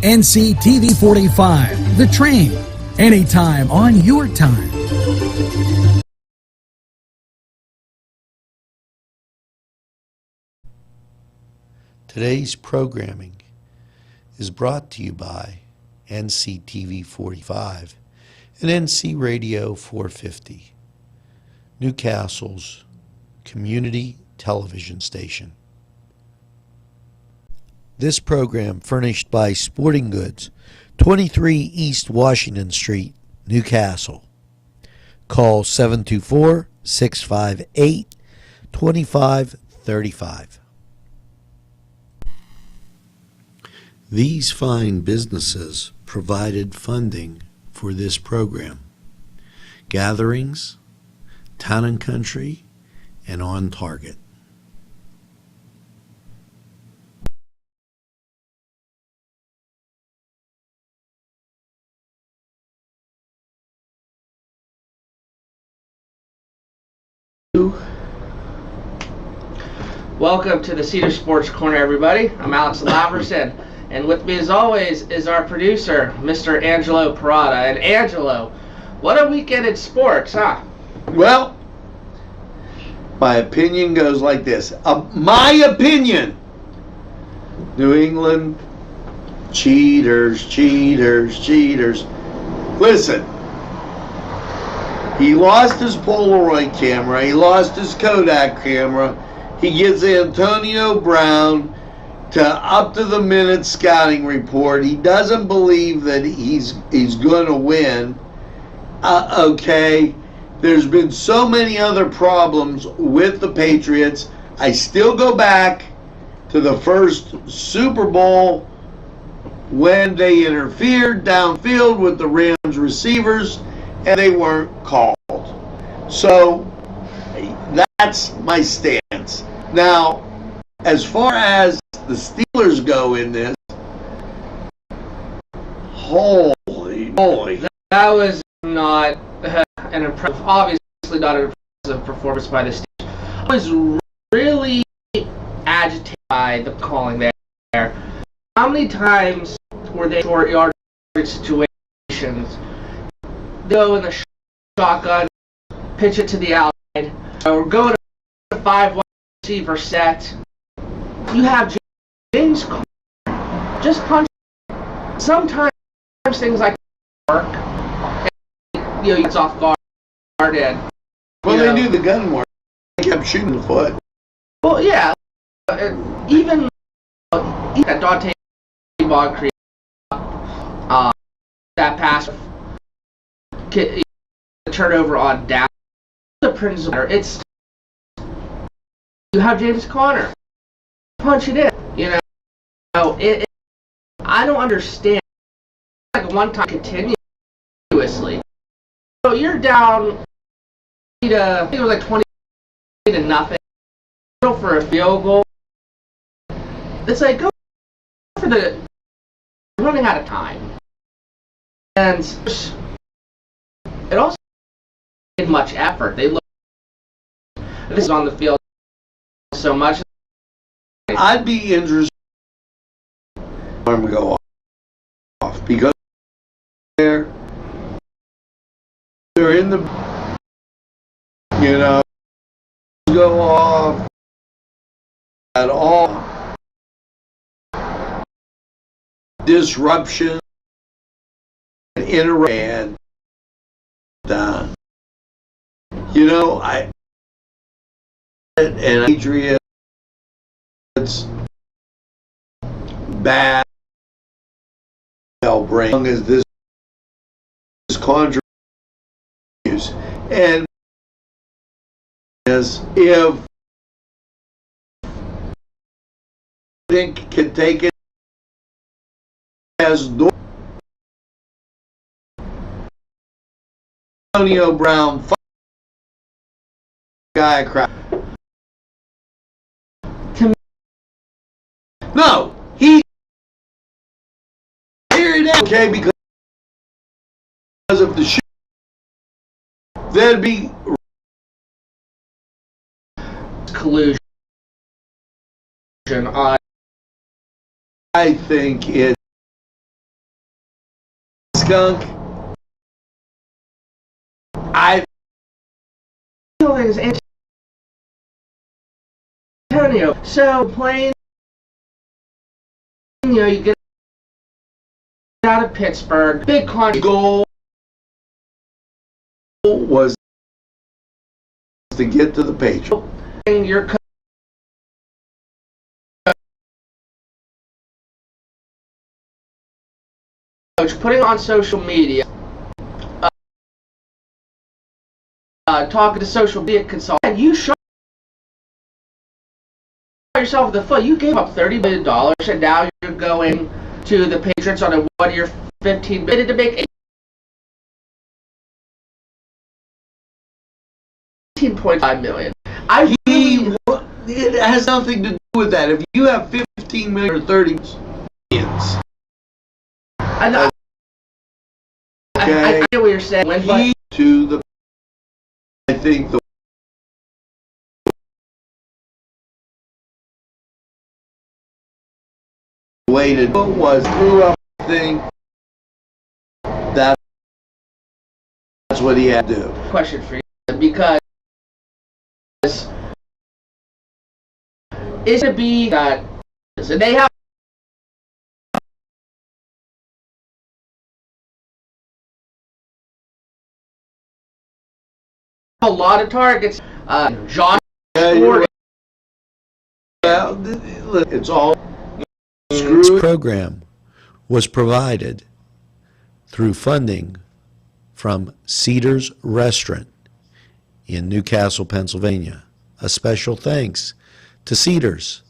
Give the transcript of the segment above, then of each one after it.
NCTV45, The Train, anytime on your time. Today's programming is brought to you by NCTV45 and NC Radio 450, Newcastle's community television station. This program furnished by Sporting Goods, 23 East Washington Street, Newcastle. Call 724-658-2535. These fine businesses provided funding for this program. Gatherings, Town and Country, and On Target. Welcome to the Cedars Sports Corner, everybody. I'm Alex Laverson, and with me as always is our producer, Mr. Angelo Parada. And Angelo, what a weekend in sports, huh? Well, my opinion goes like this. My opinion. New England, cheaters, cheaters, cheaters. Listen, he lost his Polaroid camera. He lost his Kodak camera. He gets Antonio Brown to up-to-the-minute scouting report. He doesn't believe that he's going to win. Okay, there's been so many other problems with the Patriots. I still go back to the first Super Bowl when they interfered downfield with the Rams receivers and they weren't called. So that's my stance. Now, as far as the Steelers go in this, holy moly. That was not an impressive, obviously not an impressive performance by the Steelers. I was really agitated by the calling there. How many times were they short yardage situations? They go in the shotgun, pitch it to the outside, or go to a 5-1 receiver set. You have James Conner just punch. Sometimes things like work, and, it's off guard and. Well, they do the gun work. They kept shooting the foot. Well, yeah. Even Dante Bog that pass, turnover on down. The principle. It's you have James Conner punch it in. I don't understand. Like a one time continuously. So you're down I think it was like 20-0 for a field goal. It's like go for the running out of time. And it also made much effort. They look this is on the field so much. I'd be interested to go off because they're in the go off at all disruption and interaction done. I and Patriots bad they'll bring as long as this contract and as if think can take it as Antonio Brown guy crap. No, he here it is. Okay, because of the shoot, there'd be collusion. I think it skunk. I Is Antonio. So playing, you get out of Pittsburgh, big goal was to get to the Patriots. Your coach putting on social media, talking to social media consultants, you shot yourself in the foot. You gave up $30 million, and now you're going to the Patriots on a 1-year, $15 million to make $18.5 million. It has nothing to do with that. If you have 15 million or 30 million, I get what you're saying. I think the way to do it was screw up the thing. That's what he had to do. Question for you, because is it be that, and they have a lot of targets. Josh Gordon. It's all This screwed. program was provided through funding from Cedars Restaurant in Newcastle, Pennsylvania. A special thanks to Cedars,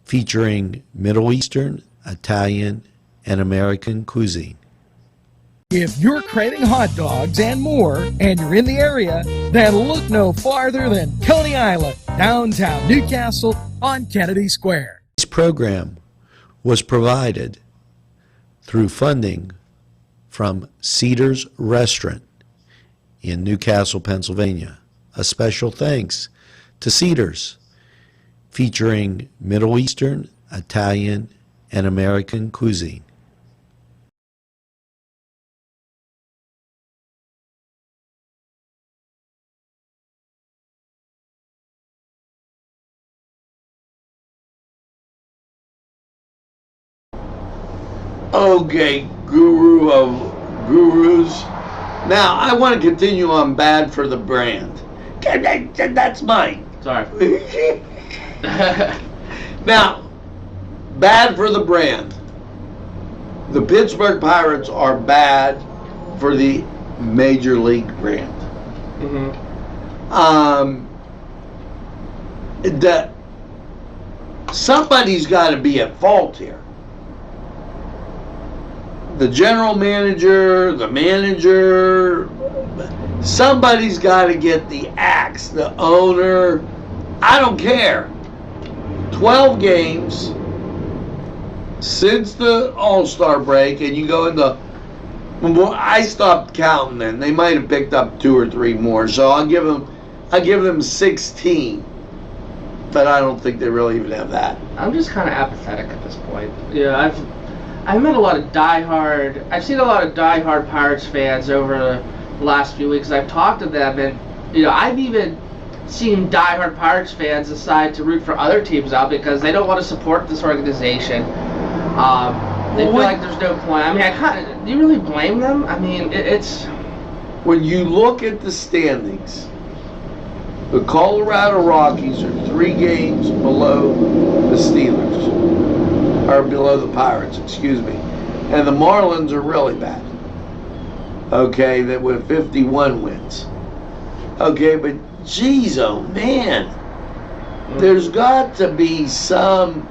featuring Middle Eastern, Italian, and American cuisine. If you're craving hot dogs and more, and you're in the area, then look no farther than Coney Island, downtown Newcastle on Kennedy Square. This program was provided through funding from Cedars Restaurant in Newcastle, Pennsylvania. A special thanks to Cedars, featuring Middle Eastern, Italian, and American cuisine. Okay, guru of gurus. Now, I want to continue on bad for the brand. That's mine. Sorry. Now, bad for the brand. The Pittsburgh Pirates are bad for the Major League brand. Mm-hmm. Somebody's got to be at fault here. The general manager, the manager, somebody's got to get the axe, the owner. I don't care. 12 games since the All-Star break, and you go into, I stopped counting then. They might have picked up 2 or 3 more, so I'll give them 16. But I don't think they really even have that. I'm just kind of apathetic at this point. Yeah, I've seen a lot of diehard Pirates fans over the last few weeks. I've talked to them, and I've even seen diehard Pirates fans decide to root for other teams out because they don't want to support this organization. They feel like there's no point. I mean, do you really blame them? I mean, it's when you look at the standings. The Colorado Rockies are 3 games below the Steelers, or below the Pirates, excuse me. And the Marlins are really bad. Okay, that with 51 wins. Okay, but geez, oh man, there's got to be some.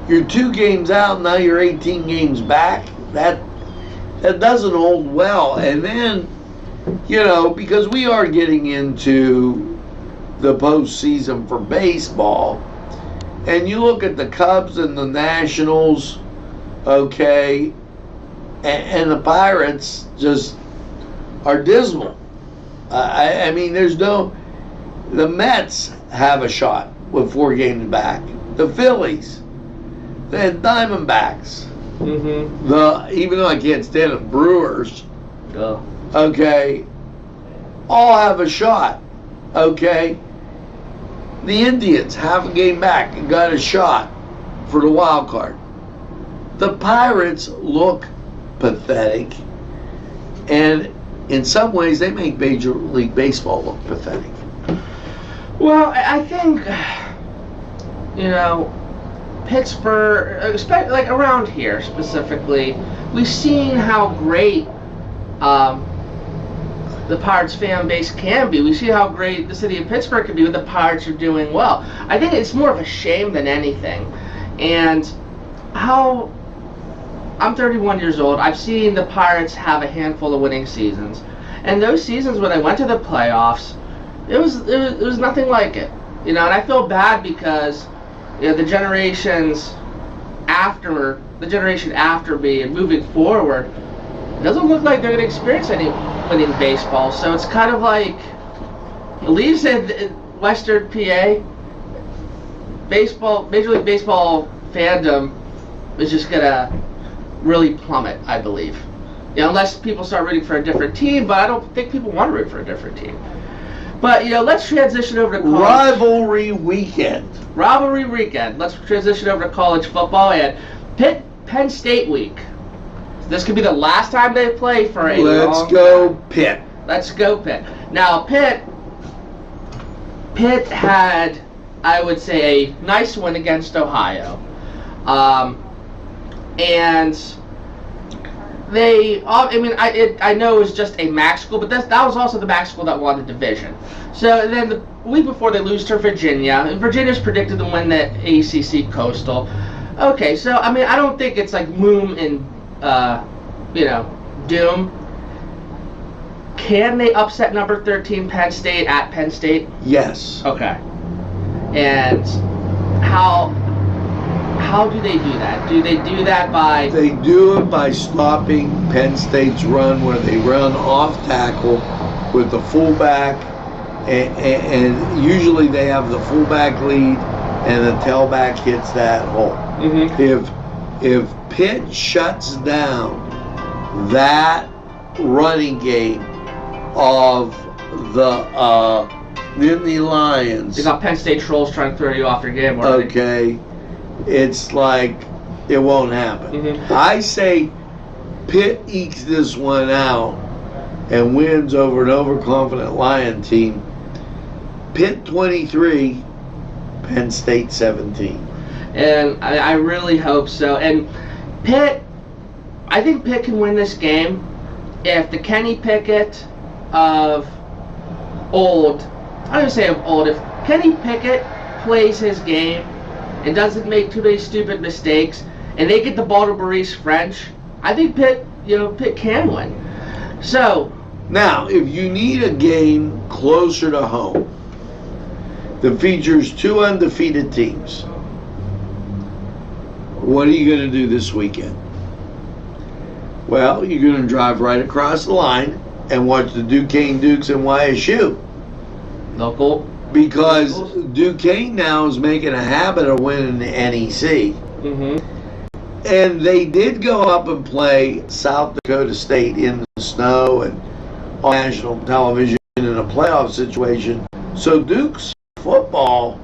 You're 2 games out, now you're 18 games back. That doesn't hold well. And then, because we are getting into the postseason for baseball, and you look at the Cubs and the Nationals, okay, and the Pirates just are dismal. I mean, the Mets have a shot with 4 games back. The Phillies, the Diamondbacks, Even though I can't stand the Brewers, Oh. okay, all have a shot. Okay, the Indians half a game back and got a shot for the wild card. The Pirates look pathetic, and in some ways they make Major League Baseball look pathetic. Well, I think, Pittsburgh, especially like around here specifically, we've seen how great the Pirates fan base can be. We see how great the city of Pittsburgh can be when the Pirates are doing well. I think it's more of a shame than anything. And how I'm 31 years old, I've seen the Pirates have a handful of winning seasons. And those seasons when they went to the playoffs, it was nothing like it. And I feel bad because the generation after me and moving forward, it doesn't look like they're going to experience any winning baseball. So it's kind of like, at least in Western PA, Major League Baseball fandom is just going to really plummet, I believe. Unless people start rooting for a different team, but I don't think people want to root for a different team. But, let's transition over to college. Rivalry weekend. Let's transition over to college football and Penn State week. This could be the last time they play for a long time. Pitt. Let's go Pitt. Now, Pitt had, I would say, a nice win against Ohio. And I know it was just a MAC school, but that was also the MAC school that won the division. So then the week before they lose to Virginia, and Virginia's predicted to win the ACC Coastal. Okay, so I don't think it's like gloom and doom. Can they upset number 13 Penn State at Penn State? Yes. Okay. And how do they do that? Do they do that by... They do it by stopping Penn State's run where they run off tackle with the fullback, and usually they have the fullback lead and the tailback hits that hole. If Pitt shuts down that running game of the Nittany Lions... They got Penn State trolls trying to throw you off your game already. Okay. It's like it won't happen. I say Pitt ekes this one out and wins over an overconfident Lion team. Pitt 23, Penn State 17. And I really hope so. And I think Pitt can win this game if the Kenny Pickett of old, I don't even say of old, if Kenny Pickett plays his game and doesn't make too many stupid mistakes, and they get the ball to Maurice French, I think Pitt can win. So now, if you need a game closer to home that features two undefeated teams, what are you going to do this weekend? Well, you're going to drive right across the line and watch the Duquesne Dukes and YSU. Local. Because Duquesne now is making a habit of winning the NEC. And they did go up and play South Dakota State in the snow and on national television in a playoff situation. So Dukes football,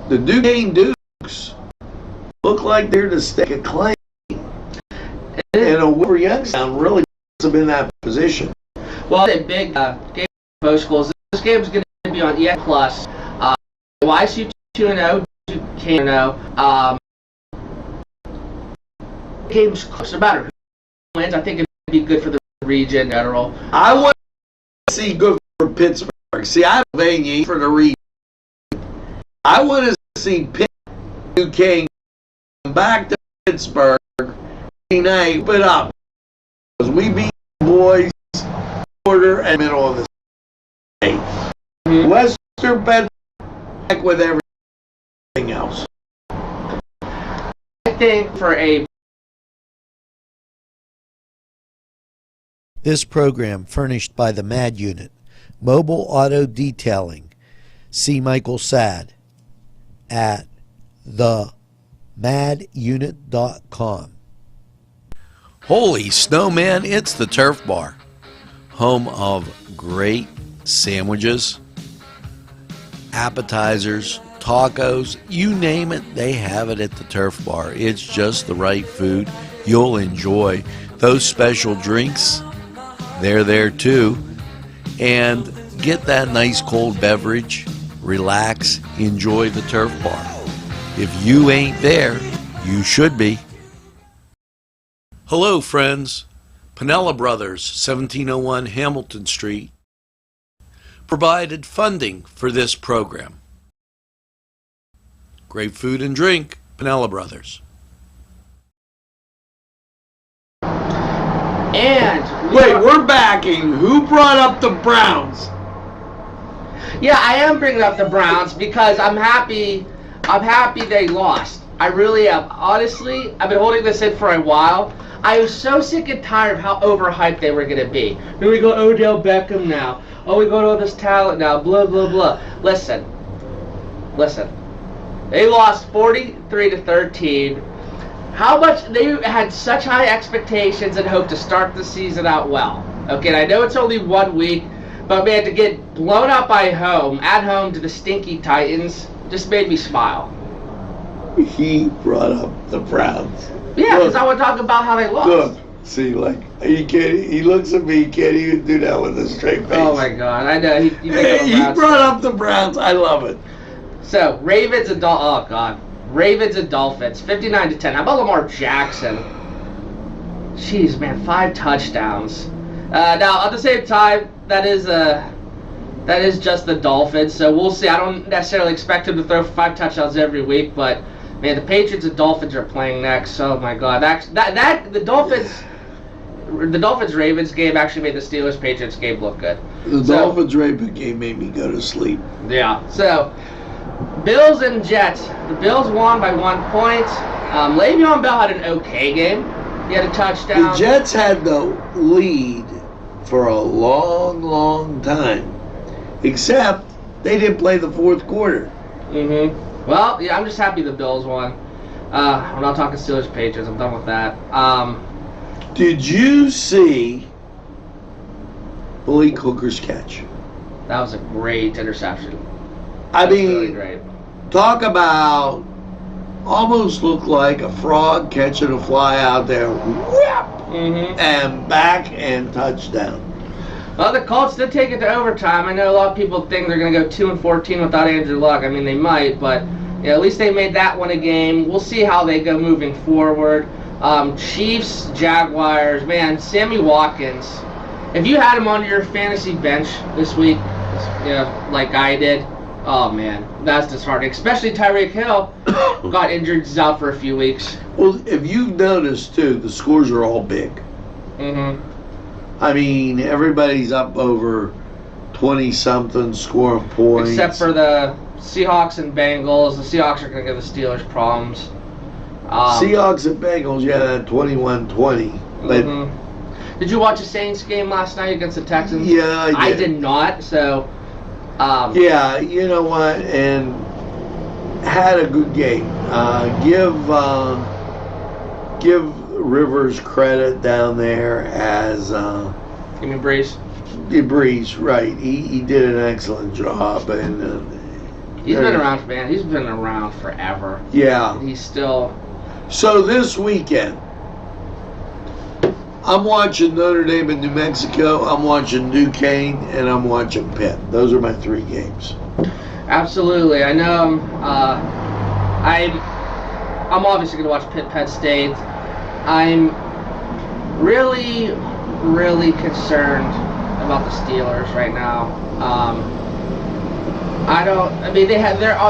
the Duquesne Dukes, look like they're the stake of claim. And Wilbur Youngstown really puts them in that position. Well, a big game for both schools. This game is going to be on ES Plus. YSU 2-0, Duquesne 2-0. Game's close. No matter who wins, I think it'd be good for the region in general. I want to see good for Pittsburgh. See, I'm paying for the region. I want to see Pitt, Duquesne come back to Pittsburgh night, put up. Because we beat the boys, quarter and middle of the state. Western Penn back with everything else. I think for a... This program furnished by the MAD Unit, Mobile Auto Detailing. See Michael Sad at themadunit.com. Holy snowman, it's the Turf Bar, home of great sandwiches, appetizers, tacos, you name it, they have it at the Turf Bar. It's just the right food. You'll enjoy those special drinks. They're there too. And get that nice cold beverage, relax, enjoy the Turf Bar. If you ain't there, you should be. Hello, friends. Pinella Brothers, 1701 Hamilton Street, provided funding for this program. Great food and drink, Pinella Brothers. And we're backing. Who brought up the Browns? Yeah, I am bringing up the Browns because I'm happy they lost. I really am. Honestly, I've been holding this in for a while. I was so sick and tired of how overhyped they were going to be. Here we go, Odell Beckham now. Oh, we got all this talent now, blah, blah, blah. Listen. They lost 43-13. How much they had such high expectations and hoped to start the season out well. Okay, and I know it's only 1 week, but man, to get blown up at home to the stinky Titans, just made me smile. He brought up the Browns. Yeah, because I want to talk about how they lost. Look, see, like, he can't. He looks at me. He can't even do that with a straight face. Oh my God, I know. He brought up the Browns. I love it. So Ravens and Ravens and Dolphins, 59-10. How about Lamar Jackson? Jeez, man, 5 touchdowns. Now at the same time, that is just the Dolphins. So we'll see. I don't necessarily expect him to throw 5 touchdowns every week, but. Man, the Patriots and Dolphins are playing next. Oh my God, the Dolphins Ravens game actually made the Steelers Patriots game look good. The Dolphins Ravens game made me go to sleep. Yeah. So, Bills and Jets. The Bills won by 1 point. Le'Veon Bell had an okay game. He had a touchdown. The Jets had the lead for a long, long time, except they didn't play the fourth quarter. Mm-hmm. Well, yeah, I'm just happy the Bills won. I'm not talking Steelers Patriots. I'm done with that. Did you see Malik Hooker's catch? That was a great interception. I mean, really great. Talk about almost looked like a frog catching a fly out there, and back and touchdown. Well, the Colts did take it to overtime. I know a lot of people think they're going to go 2-14 without Andrew Luck. I mean, they might, but yeah, at least they made that one a game. We'll see how they go moving forward. Chiefs, Jaguars, man, Sammy Watkins. If you had him on your fantasy bench this week, like I did, oh man, that's disheartening. Especially Tyreek Hill got injured, he's out for a few weeks. Well, if you've noticed too, the scores are all big. Mm-hmm. I mean, everybody's up over 20-something scoring points. Except for the Seahawks and Bengals. The Seahawks are going to give the Steelers problems. Seahawks and Bengals, yeah, that 21-20. But Did you watch the Saints game last night against the Texans? Yeah, I did. I did not, so... yeah, you know what, and had a good game. Give Rivers credit down there as you mean Breeze? Breeze, right. He did an excellent job, and he's been around, man. He's been around forever. Yeah. He's still. So this weekend, I'm watching Notre Dame and New Mexico. I'm watching Duquesne, and I'm watching Pitt. Those are my 3 games. Absolutely, I know. I'm obviously going to watch Penn State. I'm really, really concerned about the Steelers right now.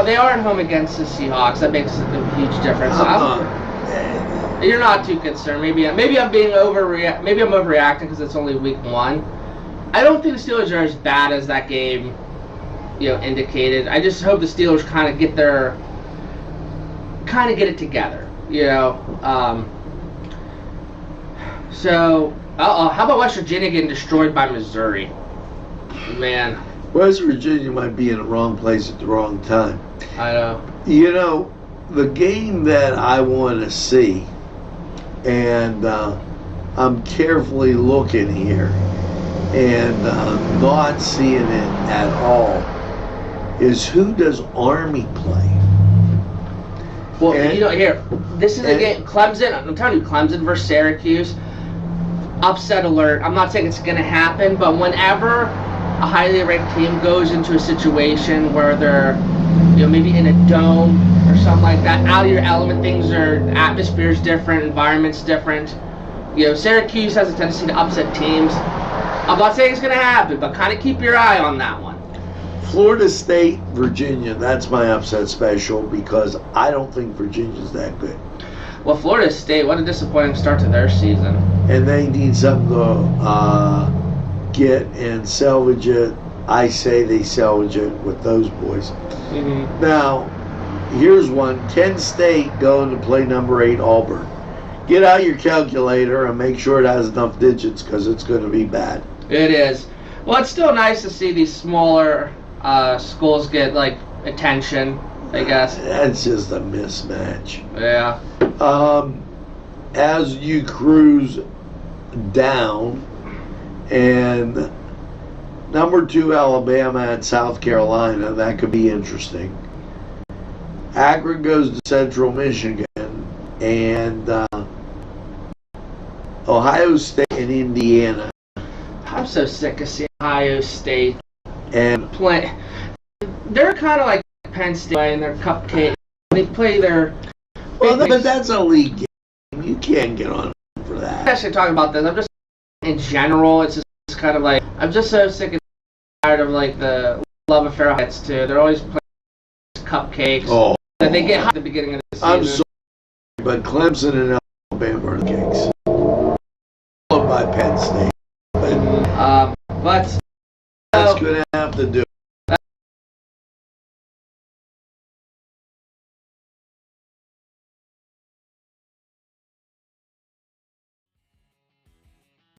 They are at home against the Seahawks. That makes a huge difference. You're not too concerned. Maybe I'm overreacting because it's only week 1. I don't think the Steelers are as bad as that game, indicated. I just hope the Steelers kind of get it together, So, how about West Virginia getting destroyed by Missouri? Man. West Virginia might be in the wrong place at the wrong time. I know. The game that I want to see, and I'm carefully looking here and not seeing it at all is who does Army play? Well, And- here, this is a game. Clemson, I'm telling you, Clemson versus Syracuse. Upset alert. I'm not saying it's going to happen, but whenever a highly ranked team goes into a situation where they're, maybe in a dome or something like that, out of your element, atmosphere's different, environment's different. Syracuse has a tendency to upset teams. I'm not saying it's going to happen, but kind of keep your eye on that one. Florida State, Virginia, that's my upset special because I don't think Virginia's that good. Well, Florida State, what a disappointing start to their season. And they need something to get and salvage it. I say they salvage it with those boys. Mm-hmm. Now, here's one. Kent State going to play number 8 Auburn. Get out your calculator and make sure it has enough digits because it's going to be bad. It is. Well, it's still nice to see these smaller schools get attention, I guess. That's just a mismatch. Yeah. As you cruise down, and number 2 Alabama at South Carolina, that could be interesting. Akron goes to Central Michigan, and Ohio State and Indiana. I'm so sick of seeing Ohio State And play. They're kind of like Penn State and their cupcake. They play their. but that's a league game. You can't get on for I'm that. actually talking about this. I'm just in general. It's just kind of like I'm just so sick and tired of the love affair hits too. They're always playing cupcakes. Oh, That they get hot at the beginning of the season. I'm sorry, but Clemson and Alabama are the cakes. Followed by Penn State. But But that's going to have to do